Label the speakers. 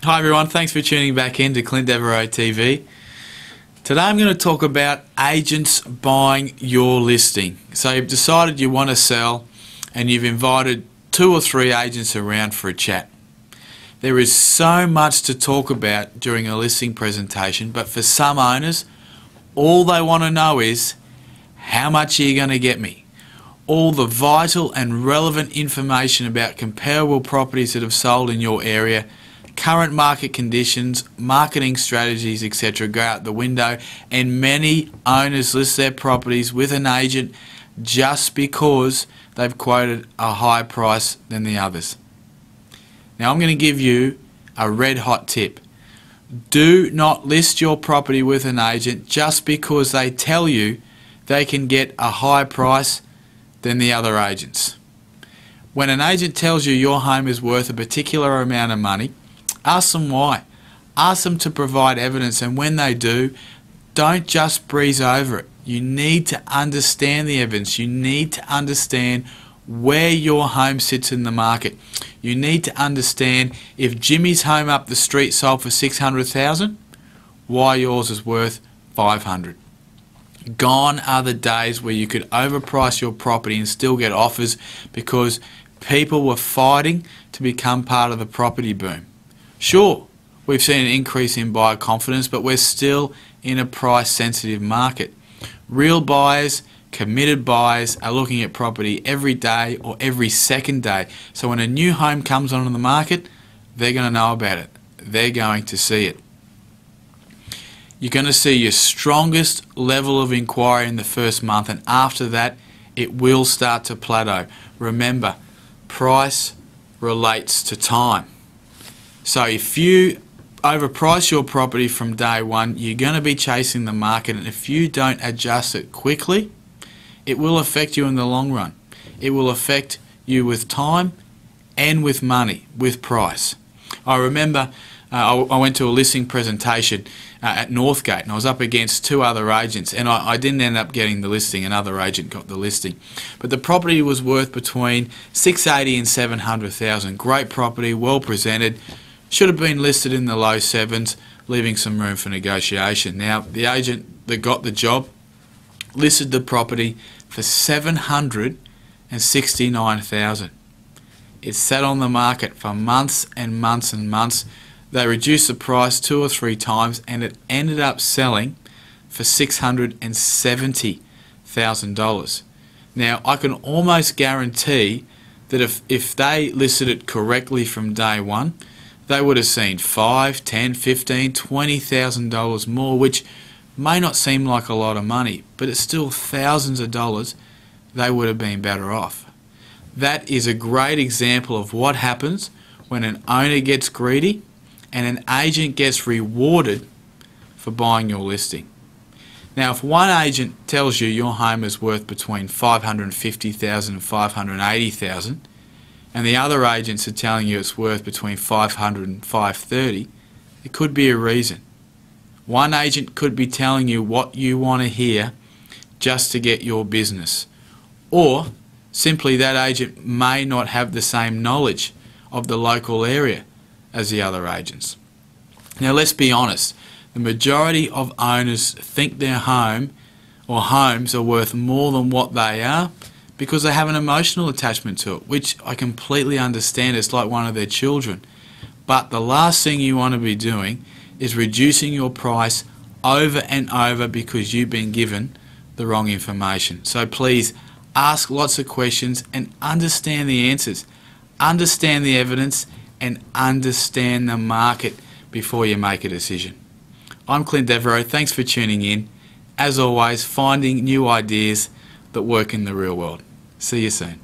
Speaker 1: Hi everyone, thanks for tuning back in to Clint Devereaux TV. Today I'm going to talk about agents buying your listing. So you've decided you want to sell and you've invited 2 or 3 agents around for a chat. There is so much to talk about during a listing presentation, but for some owners, all they want to know is, how much are you going to get me? All the vital and relevant information about comparable properties that have sold in your area, current market conditions, marketing strategies, etc. go out the window, and many owners list their properties with an agent just because they've quoted a higher price than the others. Now I'm going to give you a red hot tip. Do not list your property with an agent just because they tell you they can get a higher price than the other agents. When an agent tells you your home is worth a particular amount of money, ask them why. Ask them to provide evidence, and when they do, don't just breeze over it. You need to understand the evidence. You need to understand where your home sits in the market. You need to understand if Jimmy's home up the street sold for $600,000, why yours is worth $500. Gone are the days where you could overprice your property and still get offers because people were fighting to become part of the property boom. Sure, we've seen an increase in buyer confidence, but we're still in a price-sensitive market. Real buyers, committed buyers, are looking at property every day or every second day. So when a new home comes onto the market, they're going to know about it. They're going to see it. You're going to see your strongest level of inquiry in the first month, and after that, it will start to plateau. Remember, price relates to time. So if you overprice your property from day one, you're going to be chasing the market, and if you don't adjust it quickly, it will affect you in the long run. It will affect you with time and with money, with price. I remember I went to a listing presentation at Northgate, and I was up against 2 other agents, and I didn't end up getting the listing. Another agent got the listing, but the property was worth between $680,000 and $700,000. Great property, well presented. Should have been listed in the low 7s, leaving some room for negotiation. Now, the agent that got the job listed the property for $769,000. It sat on the market for months and months and months. They reduced the price 2 or 3 times, and it ended up selling for $670,000. Now, I can almost guarantee that if they listed it correctly from day one, they would have seen $5,000, $10,000, $15,000, $20,000 more, which may not seem like a lot of money, but it's still thousands of dollars they would have been better off. That is a great example of what happens when an owner gets greedy and an agent gets rewarded for buying your listing. Now, if one agent tells you your home is worth between $550,000 and $580,000, and the other agents are telling you it's worth between $500,000 and $530,000, it could be a reason. One agent could be telling you what you want to hear just to get your business, or simply that agent may not have the same knowledge of the local area as the other agents. Now, let's be honest, the majority of owners think their home or homes are worth more than what they are because they have an emotional attachment to it, which I completely understand. It's like one of their children. But the last thing you want to be doing is reducing your price over and over because you've been given the wrong information. So please ask lots of questions and understand the answers. Understand the evidence and understand the market before you make a decision. I'm Clint Devereaux. Thanks for tuning in. As always, finding new ideas that work in the real world. See you soon.